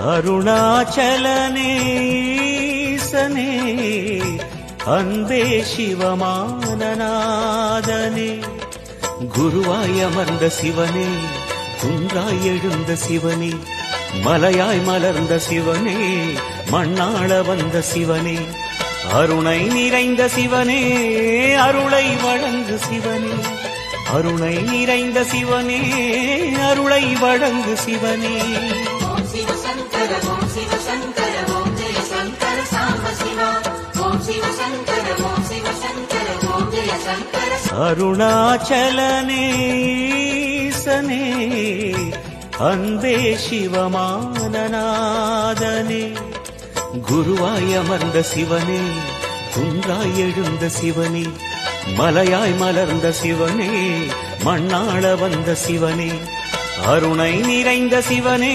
அருணாச்சலனேசனே அன்பே சிவமானநாதனே குருவாய் அமர்ந்த சிவனே குன்றாய் எழுந்த சிவனே மலையாய் மலர்ந்த சிவனே மண்ணாள வந்த சிவனே அருணை நிறைந்த சிவனே அருளை வழங்கு சிவனே அருணை நிறைந்த சிவனே அருளை வழங்கு சிவனே ஓம் சிவ சங்கர ஓம் சிவ சங்கர ஓம் ஜெய சங்கர சாம்ப சிவா ஓம் சிவ சங்கர ஓம் சிவ சங்கர ஓம் ஜெய சங்கர அருணாச்சலனேசனே அன்பே சிவமானநாதனே குருவாய் அமர்ந்த சிவனே குன்றாய் எழுந்த சிவனே மலையாய் மலர்ந்த சிவனே மண்ணாள வந்த சிவனே அருணை நிறைந்த சிவனே